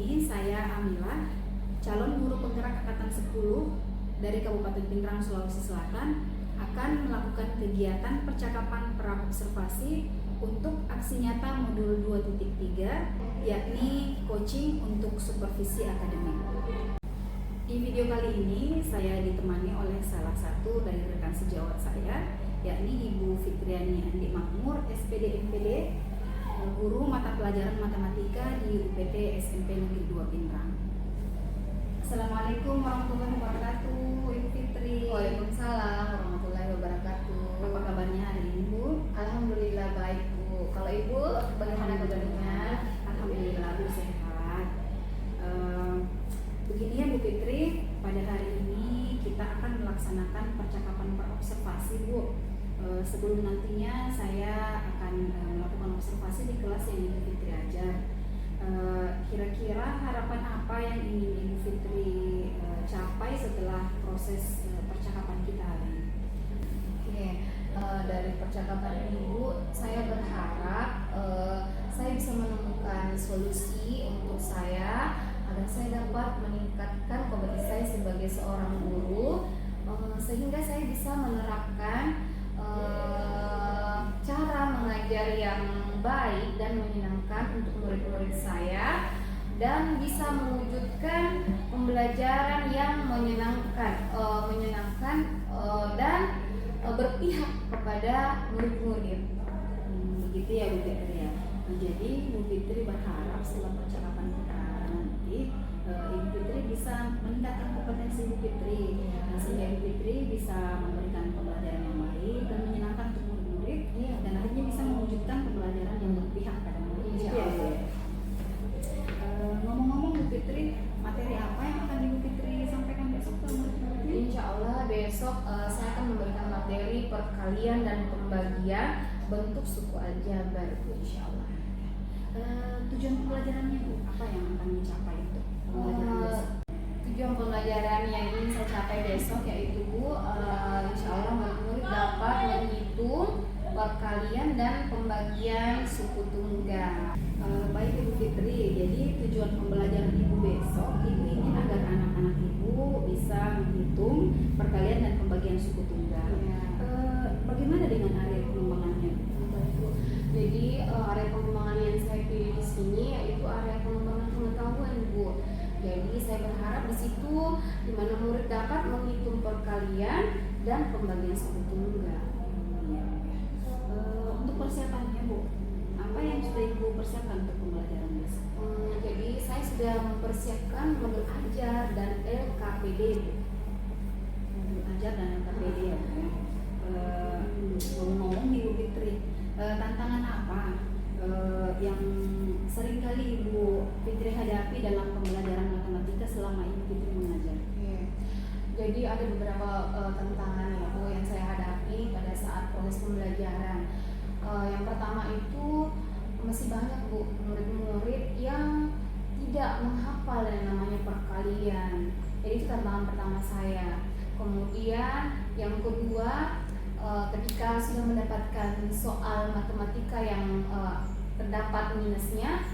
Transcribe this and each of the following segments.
ini saya Amila, calon guru penggerak angkatan 10 dari Kabupaten Pindrang, Sulawesi Selatan, akan melakukan kegiatan percakapan praobservasi untuk aksi nyata modul 2.3, yakni coaching untuk supervisi akademik. Di video kali ini saya ditemani oleh salah satu dari rekan sejawat saya, yakni Ibu Fitriani Andi Makmur, SPD MPD, guru mata pelajaran matematika di UPT SMP Negeri 2 Pindrang. Assalamualaikum warahmatullahi wabarakatuh, Ibu Fitri. Waalaikumsalam warahmatullahi wabarakatuh. Apa kabarnya hari ini, Bu? Alhamdulillah baik, Bu. Kalau Ibu bagaimana kabarnya? Alhamdulillah, Bu, sehat. Begini ya, Bu Fitri, pada hari ini kita akan melaksanakan percakapan perobservasi, Bu. Sebelum nantinya saya akan melakukan observasi di kelas yang Ibu Fitri ajar. Kira-kira harapan apa yang ingin Ibu Fitri capai setelah proses percakapan kita hari ini? Oke, dari percakapan Ibu, saya berharap saya bisa menemukan solusi untuk saya agar saya dapat meningkatkan kompetensi saya sebagai seorang guru, sehingga saya bisa menerapkan cara mengajar yang baik dan menyenangkan untuk murid-murid saya, dan bisa mewujudkan pembelajaran yang menyenangkan dan berpihak kepada murid-murid. Begitu ya, Bu Fitri ya. Jadi Bu Fitri berharap setelah percakapan kita nanti Ibu Fitri bisa meningkatkan kompetensi Ibu Fitri, sehingga Ibu Fitri bisa memberikan pembelajaran yang baik dan menyenangkan untuk murid-murid, dan akhirnya bisa mewujudkan pembelajaran yang berpihak pada murid. Ngomong-ngomong, Bu Fitri, materi apa yang akan Ibu Fitri sampaikan besok ke murid-murid? Insya Allah besok saya akan memberikan materi perkalian dan pembagian bentuk suku aljabar, Bu, insya Allah. Tujuan pembelajarannya, Bu, apa yang akan dicapai untuk pembelajaran besok? Tujuan pembelajaran yang ingin saya capai besok yaitu, Bu, insya Allah murid dapat menghitung perkalian dan pembagian suku tunggal. Baik Ibu Fitri, jadi tujuan pembelajaran Ibu besok, Ibu ingin agar anak-anak Ibu bisa menghitung perkalian dan pembagian suku tunggal. Bagaimana dengan area pengembangannya? Jadi area pengembangan yang saya pilih di sini yaitu area pengembangan pengetahuan, Bu. Jadi saya berharap di situ di mana murid dapat menghitung perkalian dan pembagian suku tunggal. Untuk persiapannya, Bu, apa yang sudah Ibu persiapkan untuk pembelajaran besok? Jadi saya sudah mempersiapkan modul ajar dan LKPD, Bu. Modul ajar dan LKPD ya, Bu. Ngomong-ngomong Ibu Fitri, tantangan apa yang sering kali Ibu Fitri hadapi dalam pembelajaran matematika selama Ibu Fitri mengajar? Jadi ada beberapa tantangan ya, Bu, yang saya hadapi pada saat proses pembelajaran. Yang pertama itu masih banyak, Bu, murid-murid yang tidak menghafal yang namanya perkalian. Jadi itu tantangan pertama saya. Kemudian yang kedua, ketika sudah mendapatkan soal matematika yang terdapat minusnya,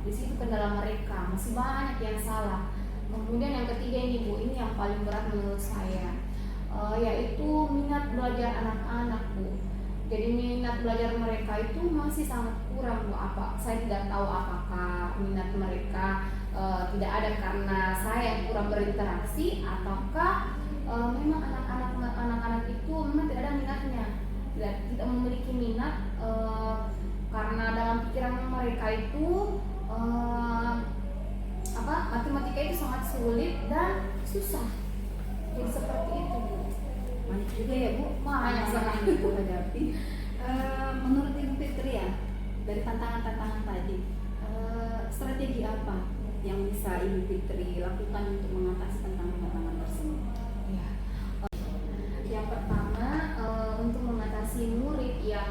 di situ kendala mereka masih banyak yang salah. Kemudian yang ketiga ini, Bu, ini yang paling berat menurut saya, yaitu minat belajar anak-anak, Bu. Jadi minat belajar mereka itu masih sangat kurang, Bu. Saya tidak tahu apakah minat mereka tidak ada karena saya yang kurang berinteraksi, ataukah memang anak-anak itu memang tidak ada minatnya, tidak memiliki minat, karena dalam pikiran mereka itu matematika itu sangat sulit dan susah. Jadi seperti itu, Bu. Banyak juga ya, Bu, Banyak yang Ibu hadapi. Menurut Ibu Fitri ya, dari tantangan-tantangan tadi, strategi apa yang bisa Ibu Fitri lakukan untuk mengatasi tantangan-tantangan tersebut? Yang pertama, untuk mengatasi murid yang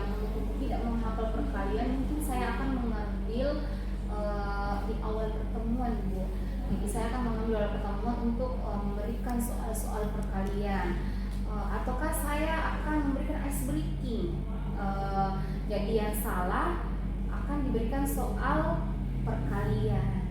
tidak menghafal perkalian, mungkin saya akan mengambil di awal pertemuan, Bu. Jadi saya akan mengambil awal pertemuan untuk memberikan soal-soal perkalian, ataukah saya akan memberikan ice breaking. Jadi yang salah akan diberikan soal perkalian.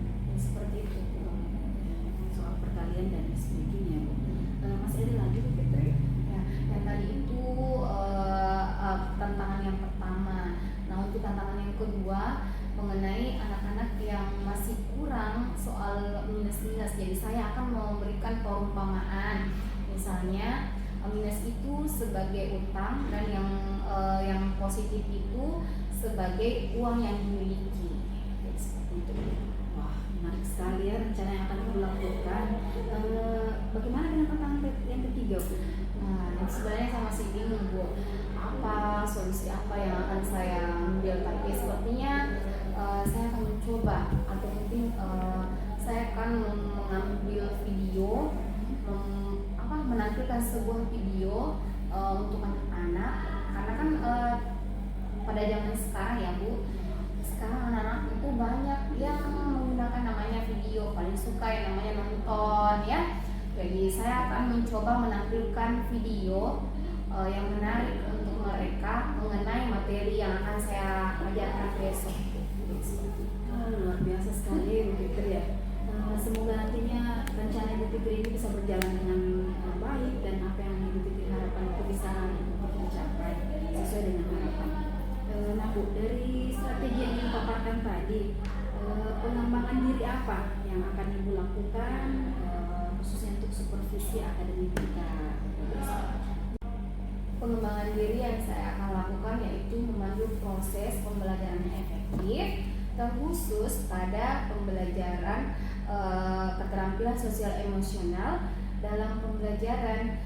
minus-minus. Jadi saya akan memberikan perumpamaan. Misalnya minus itu sebagai utang dan yang positif itu sebagai uang yang dimiliki. Jadi seperti itu. Wah, menarik sekali ya rencana yang akan Ibu lakukan. Bagaimana dengan tantangan yang ketiga, Bu? Nah, sebenarnya saya masih bingung, Bu. Apa solusi apa yang akan saya ambil? Tapi sepertinya saya akan mencoba, atau mungkin saya akan mengambil video, menampilkan sebuah video untuk anak-anak. Karena kan pada zaman sekarang ya, Bu, sekarang anak-anak itu banyak yang menggunakan namanya video, paling suka yang namanya nonton ya. Jadi saya akan mencoba menampilkan video yang menarik untuk mereka mengenai materi yang akan saya ajarkan besok. Luar biasa sekali, Bu Fitri ya. Semoga nantinya rencana Ibu Fitri ini bisa berjalan dengan baik dan apa yang Ibu Fitri harapkan itu bisa dicapai sesuai dengan harapan. Nah, Bu, dari strategi yang Ibu paparkan tadi, pengembangan diri apa yang akan Ibu lakukan khususnya untuk supervisi akademik kita? Pengembangan diri yang saya akan lakukan yaitu memandu proses pembelajaran yang efektif, terkhusus pada pembelajaran keterampilan sosial emosional dalam pembelajaran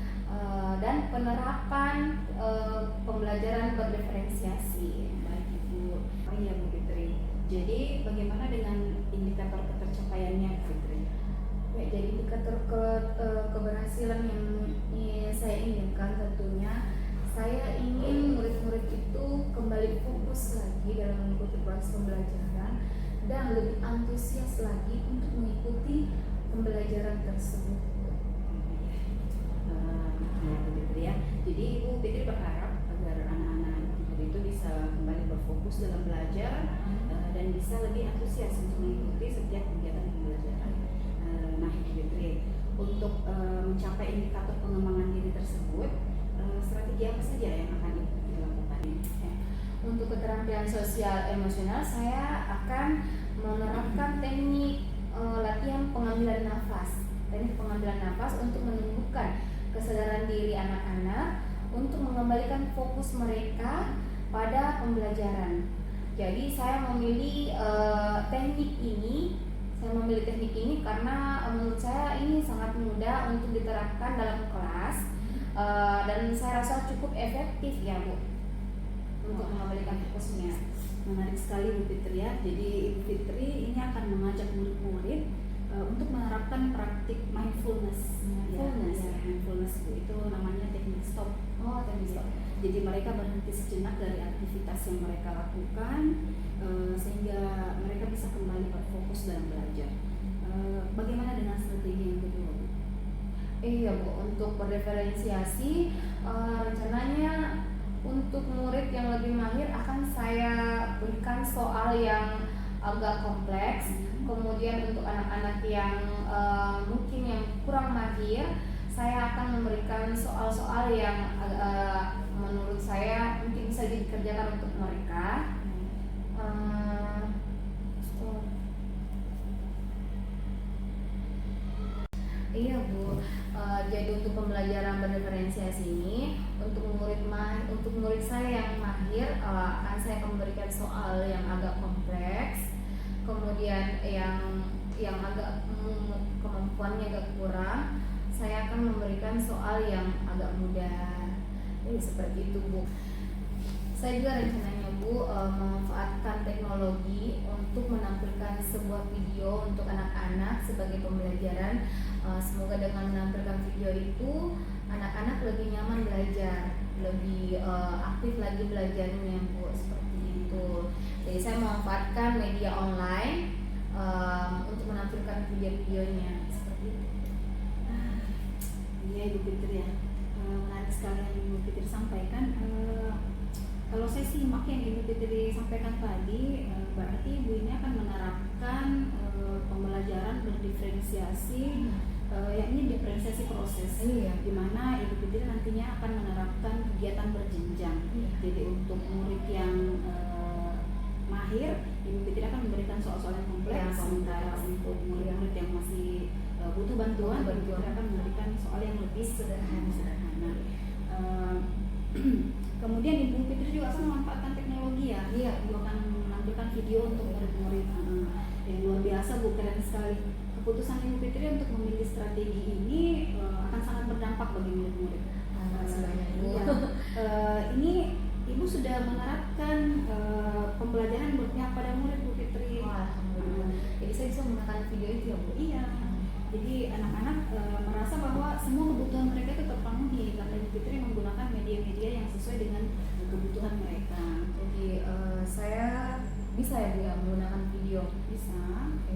dan penerapan pembelajaran berdiferensiasi. Baik, Ibu. Oh iya, Bu Fitri. Jadi bagaimana dengan indikator ketercapaiannya, Bu Fitri? Ya, jadi indikator keberhasilan yang saya inginkan tentunya saya ingin murid-murid itu kembali fokus lagi dalam mengikuti proses pembelajaran dan lebih antusias lagi untuk mengikuti pembelajaran tersebut. Ya. Jadi Ibu Fitri berharap agar anak-anak itu bisa kembali berfokus dalam belajar dan bisa lebih antusias untuk mengikuti setiap kegiatan pembelajaran. Nah, Ibu Fitri, untuk mencapai indikator pengembangan diri tersebut, strategi apa saja yang akan dilakukan? Untuk keterampilan sosial emosional, saya akan menerapkan teknik latihan pengambilan nafas. Teknik pengambilan nafas untuk menumbuhkan kesadaran diri anak-anak untuk mengembalikan fokus mereka pada pembelajaran. Jadi saya memilih teknik ini karena menurut saya ini sangat mudah untuk diterapkan dalam kelas dan saya rasa cukup efektif ya, Bu, untuk mengembalikan fokusnya. Menarik sekali, Bu Fitri ya. Jadi Ibu Fitri ini akan mengajak murid-murid untuk menerapkan praktik mindfulness. Mindfulness, Bu, itu namanya teknik stop. Teknik stop. Jadi mereka berhenti sejenak dari aktivitas yang mereka lakukan sehingga mereka bisa kembali berfokus dalam belajar. Bagaimana dengan strategi yang kedua, Bu? Iya, Bu, untuk berdiferensiasi rencananya untuk murid yang lebih mahir akan saya berikan soal yang agak kompleks. Kemudian untuk anak-anak yang mungkin yang kurang mahir, saya akan memberikan soal-soal yang menurut saya mungkin bisa dikerjakan untuk mereka. Iya, Bu. Jadi untuk pembelajaran berdiferensiasi ini untuk murid saya yang mahir akan saya memberikan soal yang agak kompleks, kemudian yang agak kemampuannya agak kurang, saya akan memberikan soal yang agak mudah. Jadi seperti itu, Bu. Saya juga rencananya, Bu, memanfaatkan teknologi untuk menampilkan sebuah video untuk anak-anak sebagai pembelajaran. Semoga dengan menampilkan video itu anak-anak lebih nyaman belajar, lebih aktif lagi belajarnya, Bu, seperti itu. Jadi saya memanfaatkan media online untuk menampilkan video-videonya seperti itu. Iya, Ibu Fitri ya. Menarik sekali yang Ibu Fitri sampaikan. Kalau saya simak yang Ibu Fitri sampaikan tadi, berarti Ibu ini akan menerapkan pembelajaran berdiferensiasi, yakni diferensiasi proses, di mana Ibu Fitri nantinya akan menerapkan kegiatan berjenjang. Jadi untuk murid yang mahir, Ibu Fitri akan memberikan soal-soal yang kompleks, sementara untuk murid-murid yang masih butuh bantuan, Butuh bantuan. kita akan memberikan soal yang lebih sederhana. Kemudian Ibu Fitri juga akan memanfaatkan teknologi ya. Iya. Ibu akan menampilkan video untuk murid-murid. Yang luar biasa Bu, keren sekali. Keputusan Ibu Fitri untuk memilih strategi ini akan sangat berdampak bagi murid-murid. Sebanyak Bu. Iya. Ini Ibu sudah menerapkan pembelajaran berpihak pada murid Bu Fitri. Wah, alhamdulillah. Jadi saya bisa menggunakan video itu ya Bu? Iya. Jadi anak-anak merasa bahwa semua kebutuhan mereka itu terpenuhi karena Ibu Fitri menggunakan media-media yang sesuai dengan kebutuhan mereka. Jadi saya bisa ya Bu ya menggunakan video? Bisa. Oke.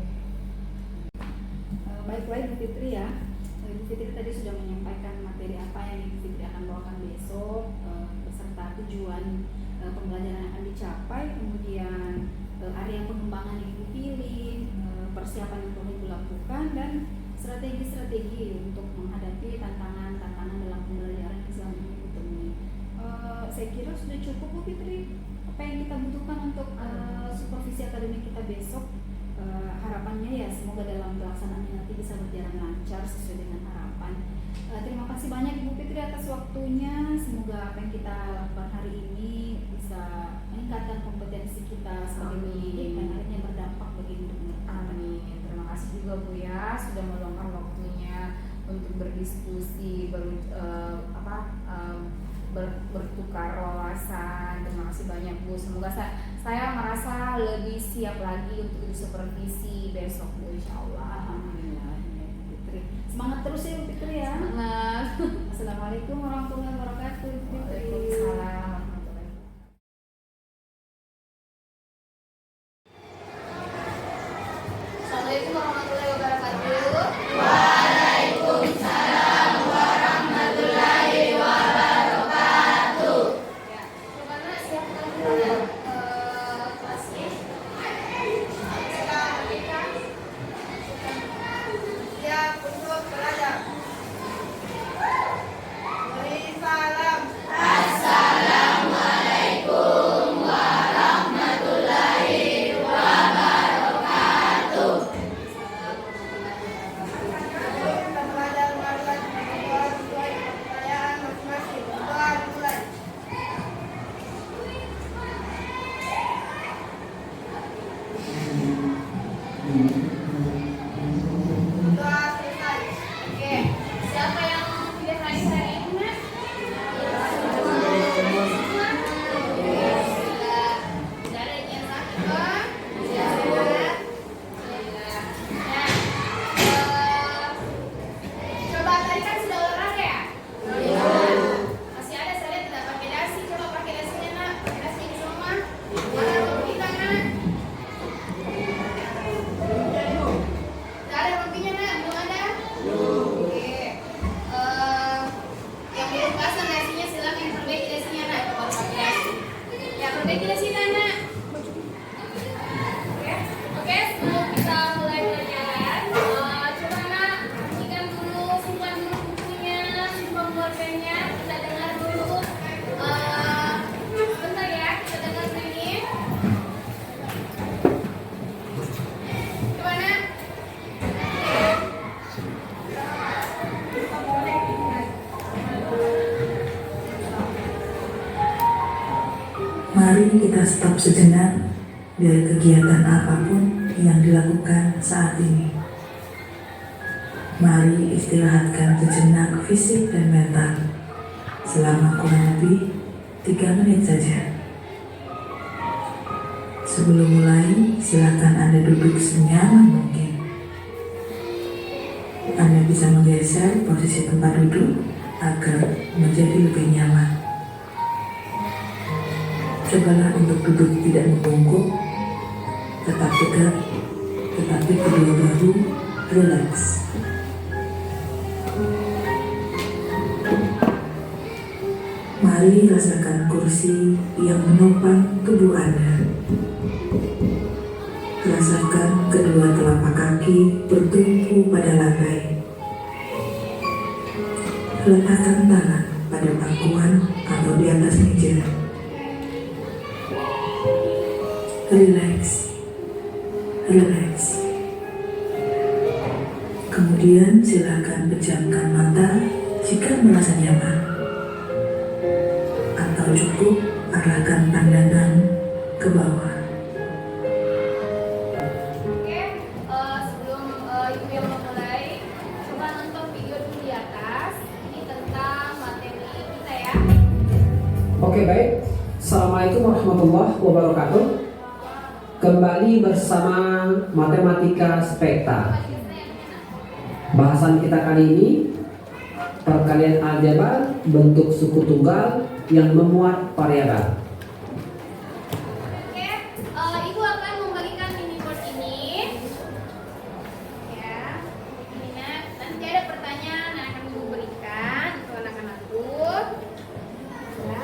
Baiklah Ibu Fitri ya. Ibu Fitri tadi sudah menyampaikan materi apa yang Ibu Fitri akan bawakan besok beserta tujuan pembelajaran yang akan dicapai, kemudian area pengembangan yang Ibu pilih, persiapan yang perlu Ibu lakukan, dan strategi-strategi untuk menghadapi tantangan-tantangan dalam pembelajaran yang selama ini Ibu temui. Saya kira sudah cukup Bu Fitri apa yang kita butuhkan untuk supervisi akademik kita besok. Harapannya ya semoga dalam pelaksanaannya nanti bisa berjalan lancar sesuai dengan harapan. Terima kasih banyak Ibu Fitri atas waktunya. Semoga apa yang kita lakukan hari ini bisa meningkatkan kompetensi kita sebagai pendidik dan akhirnya berdampak bagi murid-murid. Amin. Terima kasih juga Bu ya sudah meluangkan waktunya untuk berdiskusi, bertukar wawasan. Terima kasih banyak Bu. Semoga saya merasa lebih siap lagi untuk supervisi besok Bu, insyaallah. Alhamdulillah ya Bu Fitri. Semangat terus ya Bu Fitri ya. Semangat. Assalamualaikum warahmatullahi wabarakatuh Bu Fitri. Waalaikumsalam. Assalamualaikum warahmatullahi wabarakatuh. Waalaikumsalam warahmatullahi wabarakatuh. Ya, bagaimana siapkan kelasnya? Siap untuk belajar. Beri salam. Assalamualaikum warahmatullahi wabarakatuh. Kita belajar marilah berdoa sesuai kepercayaan masing-masing. Doa dimulai. Doa selesai. Oke, siapa yang tidak hadir hari ini, Mas? Semua? Tidak ada yang sakit, Bang? Alhamdulillah. Nah, coba tadi kan sudah olahraga ya? Masih ada, saya lihat tidak pakai dasi. Coba pakai dasinya, Nak. Pakai dasi semua. Mana rompinya, Nak? Tidak ada rompinya, Nak? Belum ada? Oke. Yang belum pasang dasinya silakan perbaiki dasinya, Nak. Baru pakai dasi. Ya, perbaiki dasinya, Nak. Oke, sebelum kita mulai belajar, coba Nak, perhatikan dulu, simpan dulu bukunya, simpan pulpennya, kita dengar dulu. Sebentar ya, kita dengar dulu ini. Coba Nak. Mari kita stop sejenak dari kegiatan apapun yang dilakukan saat ini. Mari istirahatkan sejenak fisik dan mental selama kurang lebih 3 menit saja. Sebelum mulai, silakan Anda duduk senyaman mungkin. Anda bisa menggeser posisi tempat duduk agar menjadi lebih nyaman. Cobalah untuk duduk tidak membungkuk, tetap tegak, tetapi kedua bahu rileks. Mari rasakan kursi yang menopang tubuh Anda. Rasakan kedua telapak kaki bertumpu pada lantai. Letakkan tangan pada pangkuan atau di atas meja. Relax, relax. Kemudian silakan pejamkan mata jika merasa nyaman. Atau cukup arahkan pandangan ke bawah. Oke, sebelum Ibu yang memulai, coba nonton video dulu di atas. Ini tentang materi kita ya. Oke, baik. Assalamualaikum warahmatullahi wabarakatuh. Kembali bersama Matematika Spekta. Bahasan kita kali ini perkalian aljabar bentuk suku tunggal yang memuat variabel. Oke, Ibu akan membagikan mini board ini. Ya, ini nanti ada pertanyaan yang akan Ibu berikan untuk anak-anakku. Ya.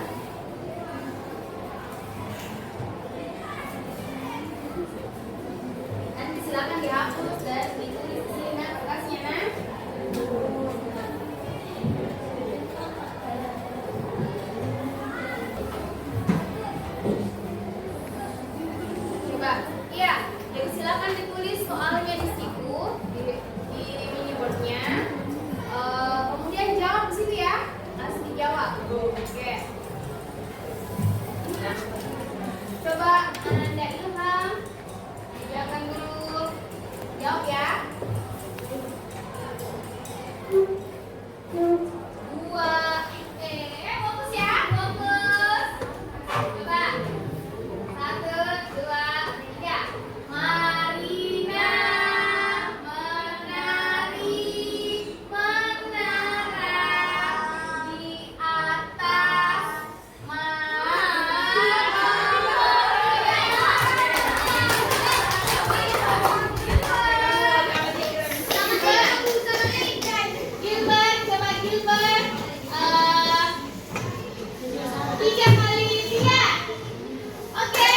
Nanti silakan dihapus dan ditulis di sini nah tugasnya nah. Coba, iya, jadi silakan ditulis soalnya di situ di mini boardnya. Kemudian jawab di situ ya, langsung dijawab. Oke. Coba Anda Ilham, silakan dulu jawab ya. 2, fokus ya, fokus. Coba 1, 2, 3. Marina menari menara di atas Gilbert, coba Gilbert. 3 kali 3. Oke.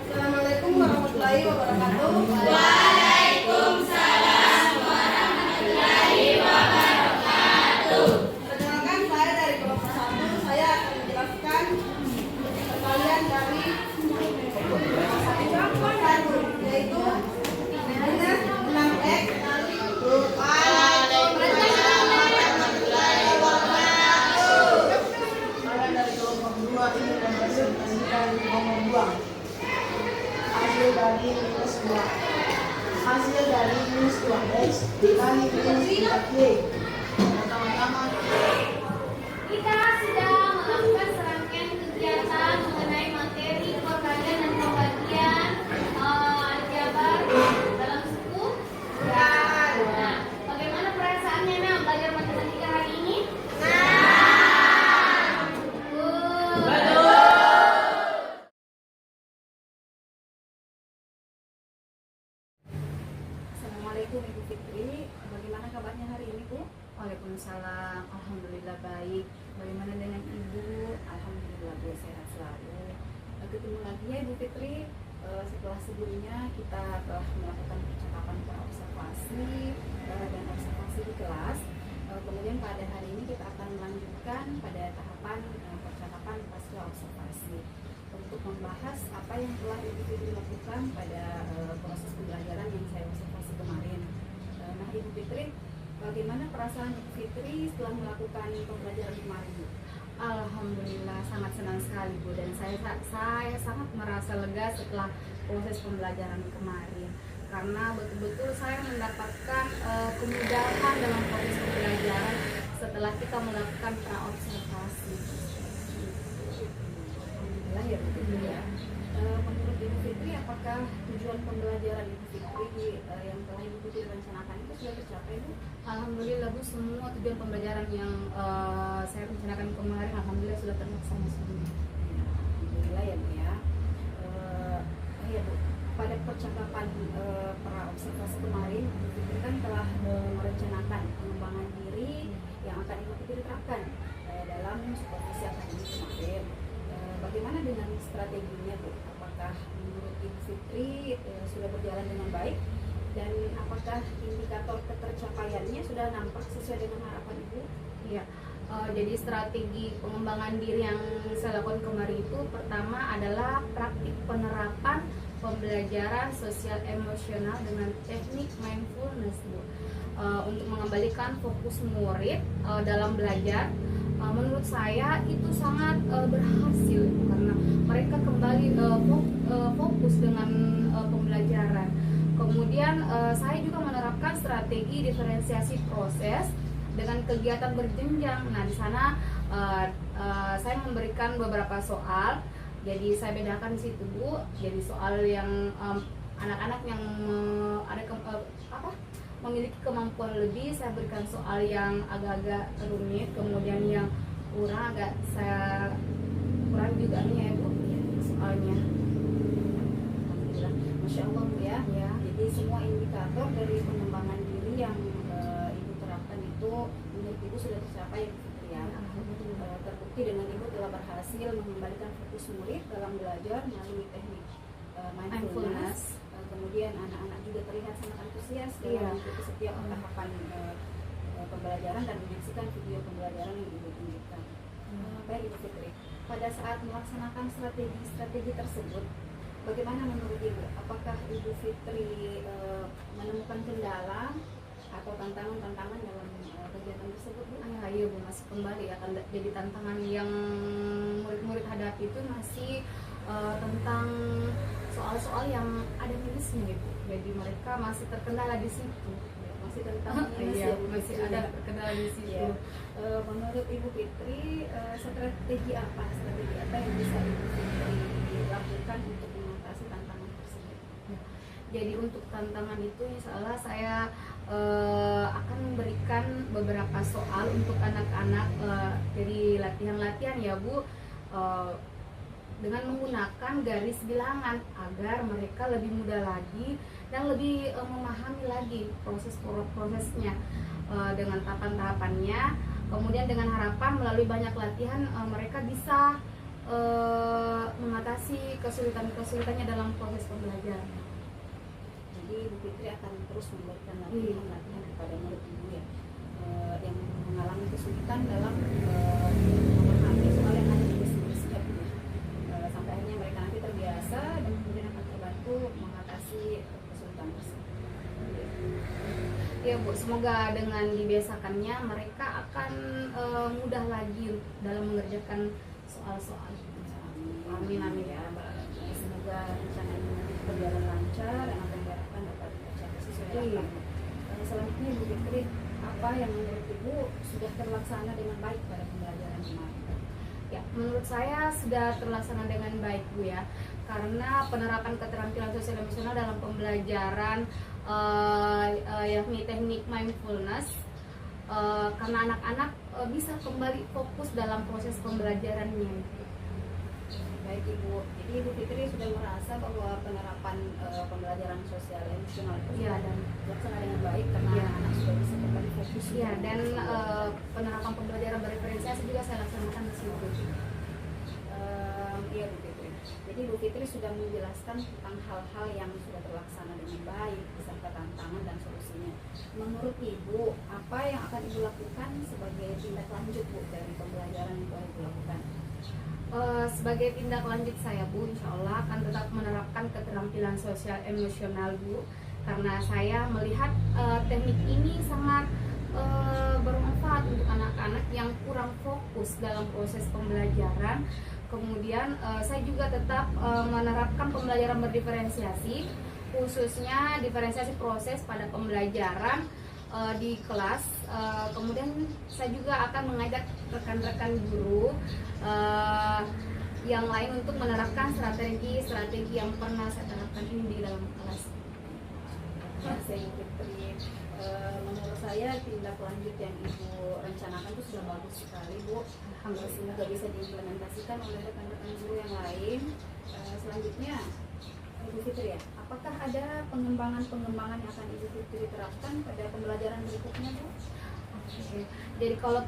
Assalamualaikum warahmatullahi wabarakatuh. Waalaikumsalam warahmatullahi wabarakatuh. Perkenalkan, saya dari kelompok 1. Saya akan menjelaskan perkalian dari satu, yaitu minus 6x. Waalaikumsalam warahmatullahi wabarakatuh. Saya dari kelompok 2 ini mempresentasikan nomor 2. Hasil dari minus 2. Hasil dari minus 2x dikali minus 4y. Pertama-tama Kita sedang melakukan serangkaian kegiatan mengenai materi perkalian dan pembagian aljabar dalam suku. Nah, bagaimana perasaannya nah belajar matematika hari ini? Assalamualaikum Ibu Fitri, bagaimana kabarnya hari ini Bu? Waalaikumsalam, alhamdulillah baik. Bagaimana dengan Ibu? Alhamdulillah Bu, sehat selalu. Ketemu lagi ya Ibu Fitri. Setelah sebelumnya kita telah melakukan percakapan observasi dan observasi di kelas. Kemudian pada hari ini kita akan melanjutkan pada tahapan percakapan pasca observasi untuk membahas apa yang telah Ibu Fitri lakukan pada proses pembelajaran yang saya observasi kemarin. Nah Ibu Fitri, bagaimana perasaan Ibu Fitri setelah melakukan pembelajaran kemarin Bu? Alhamdulillah sangat senang sekali Bu, dan saya sangat merasa lega setelah proses pembelajaran kemarin, karena betul-betul saya mendapatkan kemudahan dalam proses pembelajaran setelah kita melakukan praobservasi. Alhamdulillah ya Bu Fitri ya. Menurut Ibu Fitri, apakah tujuan pembelajaran Ibu Fitri yang telah Ibu Fitri rencanakan itu sudah tercapai, Bu? Alhamdulillah, Bu, semua tujuan pembelajaran yang saya rencanakan kemarin alhamdulillah sudah terlaksana semua. Alhamdulillah ya Bu ya. Ya Bu, pada percakapan para observasi kemarin, Ibu Fitri kan telah merencanakan pengembangan diri yang akan Ibu Fitri terapkan dalam supervisi akademik kemarin. Bagaimana dengan strateginya Bu? Apakah menurut Ibu Fitri sudah berjalan dengan baik? Dan apakah indikator ketercapaiannya sudah nampak sesuai dengan harapan Ibu? Iya. Jadi strategi pengembangan diri yang saya lakukan kemarin itu pertama adalah praktik penerapan pembelajaran sosial emosional dengan teknik mindfulness, Bu. Untuk mengembalikan fokus murid dalam belajar, menurut saya itu sangat berhasil karena mereka kembali fokus dengan pembelajaran. Kemudian saya juga menerapkan strategi diferensiasi proses dengan kegiatan berjenjang. Nah, di sana saya memberikan beberapa soal. Jadi saya bedakan di situ, Bu. Jadi soal yang anak-anak yang memiliki kemampuan lebih, saya berikan soal yang agak-agak rumit. Kemudian yang kurang agak saya kurang juga nih ya, Bu, soalnya. Alhamdulillah, Masya Allah Bu ya. Ya. Jadi semua indikator dari pengembangan diri yang Ibu terapkan itu menurut Ibu sudah tercapai ya. Terbukti dengan Ibu telah berhasil mengembalikan fokus murid dalam belajar melalui teknik mindfulness. Kemudian anak-anak juga terlihat sangat antusias dalam mengikuti setiap tahapan pembelajaran dan menyaksikan video pembelajaran yang Ibu tunjukkan. Baik Ibu Fitri, pada saat melaksanakan strategi tersebut, bagaimana menurut Ibu? Apakah Ibu Fitri menemukan kendala atau tantangan-tantangan dalam kegiatan tersebut, Bu? Iya, Bu, masih kembali akan jadi tantangan yang murid-murid hadapi itu masih tentang soal-soal yang ada minusnya, Bu. Jadi mereka masih terkendala di situ. Masih tentang minus Iya, ya, Bu masih Fitri, ada ya? terkendala di situ. Ya. Menurut Ibu Fitri, strategi apa yang bisa Ibu Fitri lakukan untuk mengatasi tantangan tersebut? Jadi untuk tantangan itu insya Allah saya akan memberikan beberapa soal untuk anak-anak, jadi latihan-latihan ya, Bu, dengan menggunakan garis bilangan agar mereka lebih mudah lagi dan lebih memahami lagi prosesnya dengan tahapan-tahapannya. Kemudian dengan harapan melalui banyak latihan mereka bisa mengatasi kesulitannya dalam proses pembelajaran. Jadi Ibu Fitri akan terus memberikan latihan kepada murid Ibu ya, yang mengalami kesulitan dalam memahami soal yang ada di diskusinya Bu ya. Sampai akhirnya mereka nanti terbiasa dan kemudian akan terbantu mengatasi kesulitan tersebut. Ya, Bu, semoga dengan dibiasakannya mereka akan mudah lagi dalam mengerjakan soal-soal. Amin amin ya. Semoga rencana ini berjalan lancar dan apa yang diharapkan dapat tercapai sesuai harapan. Selanjutnya Ibu Fitri, apa yang menurut Ibu sudah terlaksana dengan baik pada pembelajaran kemarin? Ya, menurut saya sudah terlaksana dengan baik, Bu ya, karena penerapan keterampilan sosial emosional dalam pembelajaran yakni teknik mindfulness, karena anak-anak bisa kembali fokus dalam proses pembelajarannya. Baik Ibu, jadi Ibu Fitri sudah merasa bahwa penerapan pembelajaran sosial emosional itu Ya, sudah terlaksana dengan baik karena Ya. anak sudah bisa kembali fokus. Ya, dan penerapan pembelajaran bereferensiasi juga saya laksanakan di situ. Iya Bu Fitri. Jadi Bu Fitri sudah menjelaskan tentang hal-hal yang sudah terlaksana dengan baik beserta tantangan dan solusinya. Menurut Ibu, apa yang akan Ibu lakukan sebagai tindak lanjut Bu dari pembelajaran yang telah Ibu lakukan? Sebagai tindak lanjut saya, Bu, insya Allah akan tetap menerapkan keterampilan sosial emosional, Bu, karena saya melihat teknik ini sangat bermanfaat untuk anak-anak yang kurang fokus dalam proses pembelajaran. Kemudian saya juga tetap menerapkan pembelajaran berdiferensiasi, khususnya diferensiasi proses pada pembelajaran di kelas. Kemudian saya juga akan mengajak rekan-rekan guru yang lain untuk menerapkan strategi yang pernah saya terapkan ini di dalam kelas. Saya Fitri, menurut saya tindak lanjut yang Ibu rencanakan itu sudah bagus sekali, Bu. Semoga bisa diimplementasikan oleh rekan-rekan guru yang lain. Selanjutnya, Ibu Fitri ya, apakah ada pengembangan yang akan Ibu Fitri terapkan pada pembelajaran berikutnya, Bu? Oke. Jadi kalau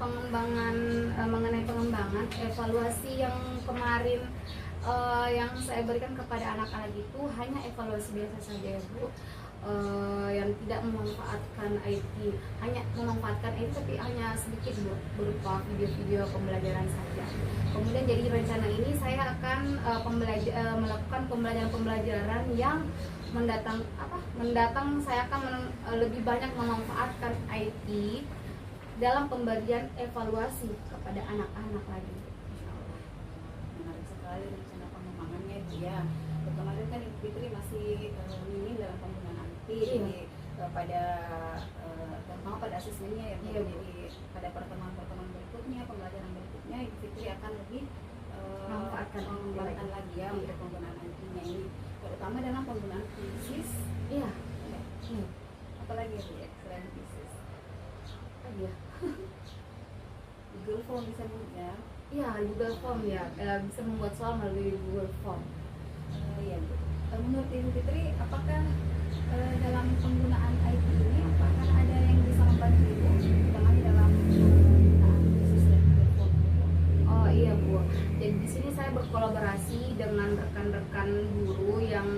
mengenai pengembangan, evaluasi yang kemarin yang saya berikan kepada anak-anak itu hanya evaluasi biasa saja ya Bu. Yang tidak memanfaatkan IT, hanya memanfaatkan IT tapi hanya sedikit berupa video-video pembelajaran saja. Kemudian jadi rencana ini saya akan melakukan pembelajaran yang mendatang saya akan lebih banyak memanfaatkan IT dalam pemberian evaluasi kepada anak-anak lagi. Menarik sekali rencana pengembangannya itu ya. Kemarin kan Ibu Fitri masih minim dalam penggunaan IT, jadi terutama pada asesmennya ya. Jadi pada pertemuan-pertemuan berikutnya, pembelajaran berikutnya, Ibu Fitri akan lebih memanfaatkan lagi ya untuk penggunaan IT-nya ini, terutama dalam penggunaan krisis. Iya. Apalagi ya selain krisis? Iya. Google Form bisa ya? Iya, Google Form ya, bisa membuat soal melalui Google Form. Iya, Bu. Menurut Ibu Fitri, apakah dalam penggunaan IT ini apakah ada yang bisa membantu Ibu terutama di dalam penggunaan khusus dan Google Form? Oh iya Bu, jadi di sini saya berkolaborasi dengan rekan-rekan guru yang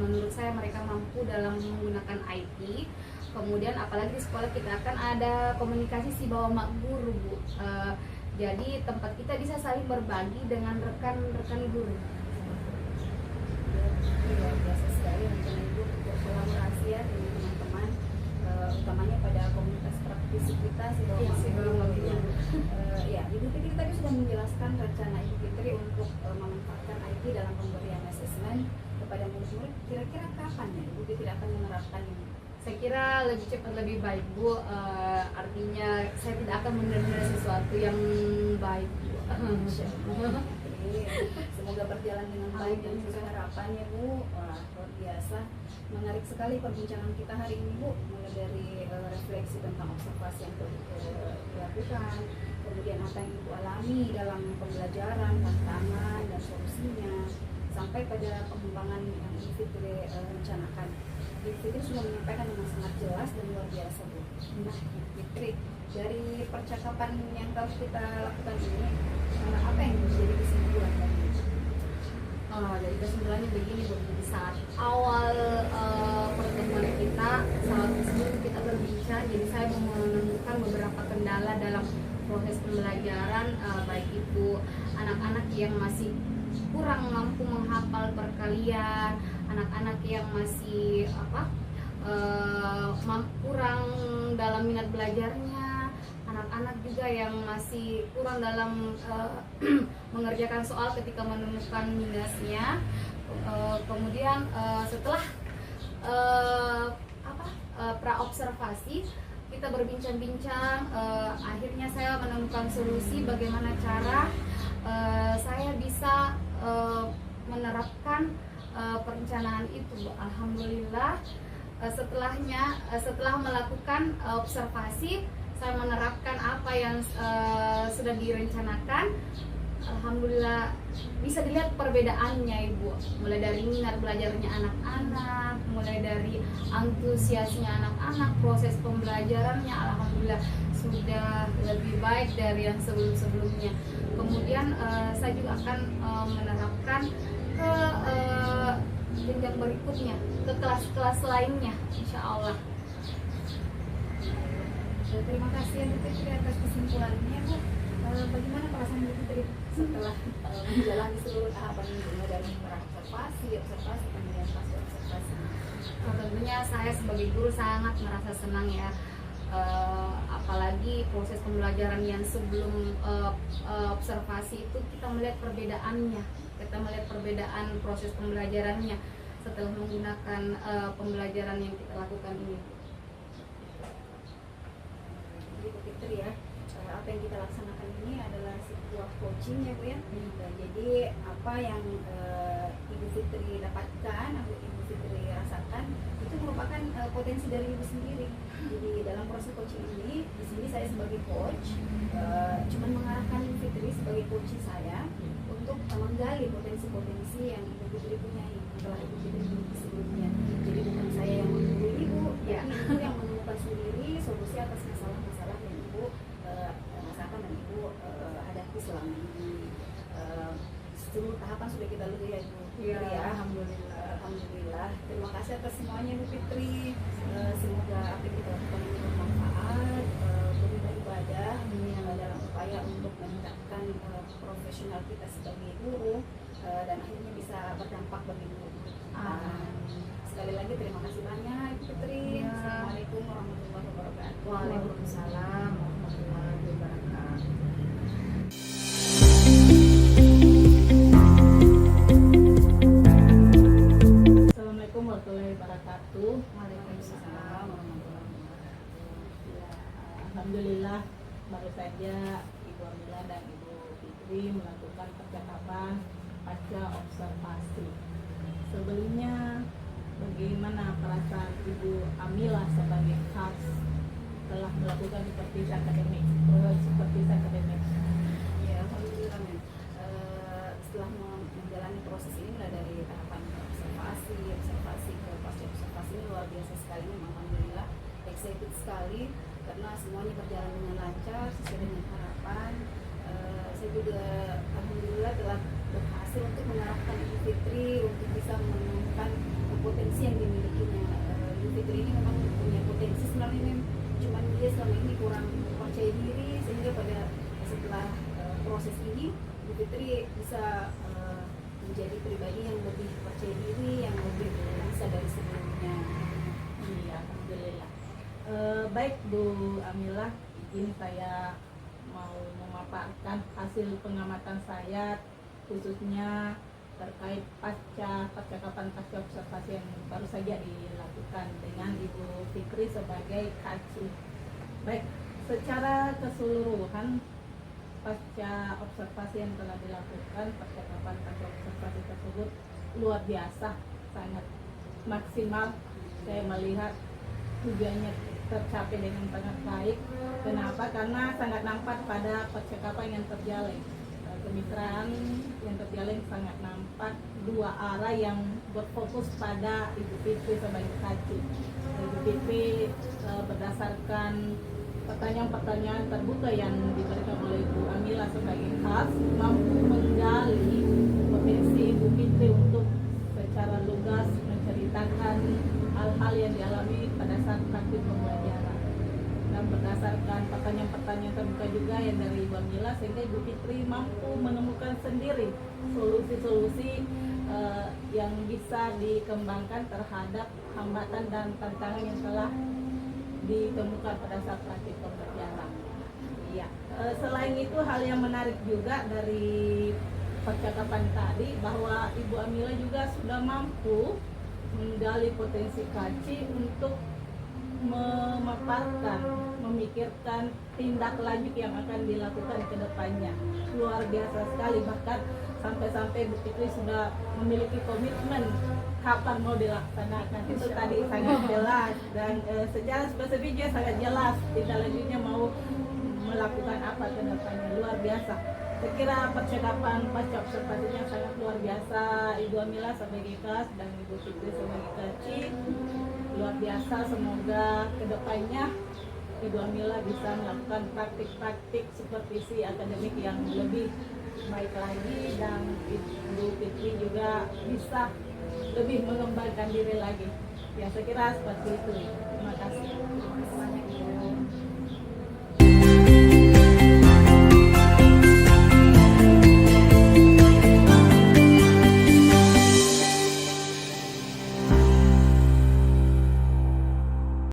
menurut saya mereka mampu dalam menggunakan IT. Kemudian apalagi di sekolah kita akan ada komunikasi si bawa mak guru Bu. Jadi tempat kita bisa saling berbagi dengan rekan-rekan guru. Luar biasa sekali rencana Ibu untuk berkolaborasi ya dengan teman-teman, utamanya pada komunitas praktisi kita si bawa mak guru. Ya, Ibu Fitri tadi sudah menjelaskan rencana Ibu Fitri untuk memanfaatkan IT dalam pemberian asesmen kepada murid-murid. Kira-kira kapan ya Ibu Fitri akan menerapkan ini? Saya kira lebih cepat lebih baik Bu. Artinya saya tidak akan menunda sesuatu yang baik Bu. Semoga berjalan dengan baik dan sesuai harapannya Bu. Wah, luar biasa, menarik sekali perbincangan kita hari ini Bu. Mulai dari refleksi tentang observasi yang dilakukan, kemudian apa yang Ibu alami dalam pembelajaran, tantangan dan solusinya, sampai pada pengembangan yang Ibu Fitri rencanakan. Ibu Fitri sudah menyampaikan dengan sangat jelas dan luar biasa Bu. Nah, Ibu Fitri, dari percakapan yang telah kita lakukan ini, apa yang menjadi kesimpulan dari itu? Dari kesimpulannya begini Bu, di saat awal pertemuan kita, saat sebelum kita berbincang, jadi saya menemukan beberapa kendala dalam proses pembelajaran, baik itu anak-anak yang masih kurang mampu menghafal perkalian, anak-anak yang masih kurang dalam minat belajarnya, anak-anak juga yang masih kurang dalam mengerjakan soal ketika menemukan minusnya. Kemudian setelah pra-observasi kita berbincang-bincang, akhirnya saya menemukan solusi bagaimana cara saya bisa menerapkan perencanaan itu. Alhamdulillah setelah melakukan observasi, saya menerapkan apa yang sudah direncanakan. Alhamdulillah bisa dilihat perbedaannya Ibu, mulai dari minat belajarnya anak-anak, mulai dari antusiasnya anak-anak, proses pembelajarannya alhamdulillah sudah lebih baik dari yang sebelum-sebelumnya. Kemudian saya juga akan menerapkan ke jenjang berikutnya, ke kelas-kelas lainnya insya Allah. Terima kasih Ibu Fitri atas kesimpulannya Bu. Bagaimana perasaan Ibu Fitri setelah menjalani seluruh tahapan ini, mulai dari observasi, kemudian pasca observasi? Tentunya saya sebagai guru sangat merasa senang ya. Apalagi proses pembelajaran yang sebelum observasi itu kita melihat perbedaannya, kita melihat perbedaan proses pembelajarannya setelah menggunakan pembelajaran yang kita lakukan ini. Ibu Fitri ya, apa yang kita laksanakan ini adalah sebuah coaching ya Bu ya. Jadi apa yang Ibu Fitri dapatkan, Ibu Fitri rasakan itu merupakan potensi dari Ibu sendiri. Jadi dalam proses coaching ini, di sini saya sebagai coach cuman mengarahkan Ibu Fitri sebagai coach saya untuk menggali potensi-potensi yang Ibu Fitri punya setelah Ibu Fitri sebelumnya. Jadi bukan saya yang menggurui Ibu, Ya. tapi Ibu yang menemukan sendiri solusi atas masalah-masalah yang Ibu rasakan dan Ibu hadapi selama ini. Seluruh tahapan sudah kita lalui ya Ibu Fitri Iya, ya. alhamdulillah. Alhamdulillah. Terima kasih atas semuanya Ibu Fitri. Semoga apa yang kita lakukan ini bermanfaat, beribadah dalam upaya untuk meningkatkan profesional kita sebagai guru dan akhirnya bisa berdampak bagi guru. Sekali lagi terima kasih banyak Ibu Fitri. Iya. Assalamualaikum warahmatullahi wabarakatuh. Waalaikumsalam warahmatullahi wabarakatuh. Assalamualaikum warahmatullahi wabarakatuh. Waalaikumsalam warahmatullahi wabarakatuh. Ya, alhamdulillah baru saja Ibu Amila dan Ibu Fitri melakukan percakapan pasca observasi. Sebelumnya, bagaimana perasaan Ibu Amila sebagai CAS telah melakukan seperti akademik, Ya, alhamdulillah men. Setelah menjalani proses ini mulai dari tahapan observasi ke pasca observasi ini luar biasa sekali memang, alhamdulillah excited sekali karena semuanya berjalan dengan lancar sesuai dengan harapan. Saya juga alhamdulillah telah berhasil untuk mengarahkan Ibu Fitri untuk bisa menemukan potensi yang dimilikinya. Ibu Fitri ini memang punya potensi sebenarnya, cuman dia selama ini kurang percaya diri sehingga pada setelah proses ini Ibu Fitri bisa menjadi pribadi yang lebih percaya diri, yang lebih bisa dari sebelumnya. Iya, alhamdulillah. Baik Bu Amila, izin saya mau memaparkan hasil pengamatan saya khususnya terkait percakapan pasca observasi yang baru saja dilakukan dengan Ibu Fitri sebagai kaci. Baik, secara keseluruhan pasca observasi yang telah dilakukan, percakapan pasca observasi tersebut luar biasa, sangat maksimal. Saya melihat tujuannya tercapai dengan sangat baik. Kenapa? Karena sangat nampak pada percakapan yang terjalin, kemitraan yang terjalin sangat nampak dua arah yang berfokus pada Ibu Fitri sebagai kaci. Ibu Fitri berdasarkan pertanyaan-pertanyaan terbuka yang diberikan oleh Ibu Amila sebagai khas mampu menggali potensi Ibu Fitri untuk secara lugas menceritakan hal-hal yang dialami pada saat praktik pembelajaran, dan berdasarkan pertanyaan-pertanyaan terbuka juga yang dari Ibu Amila sehingga Ibu Fitri mampu menemukan sendiri solusi-solusi yang bisa dikembangkan terhadap hambatan dan tantangan yang telah ditemukan pada saat praktik pembelajaran. Iya. Selain itu, hal yang menarik juga dari percakapan tadi bahwa Ibu Amila juga sudah mampu menggali potensi kaci untuk memaparkan, memikirkan tindak lanjut yang akan dilakukan ke depannya. Luar biasa sekali, bahkan sampai-sampai Bu Fitri sudah memiliki komitmen kapan mau dilaksanakan. Itu tadi sangat jelas, dan secara spesifik juga sangat jelas tindak lanjutnya mau melakukan apa ke depannya. Luar biasa. Saya kira percakapan pasca observasinya sangat luar biasa. Ibu Amila sebagai kelas dan Ibu Fitri sebagai kaci luar biasa. Semoga kedepannya Ibu Amila bisa melakukan praktik-praktik supervisi akademik yang lebih baik lagi, dan Ibu Fitri juga bisa lebih mengembangkan diri lagi. Ya, saya kira seperti itu. Terima kasih.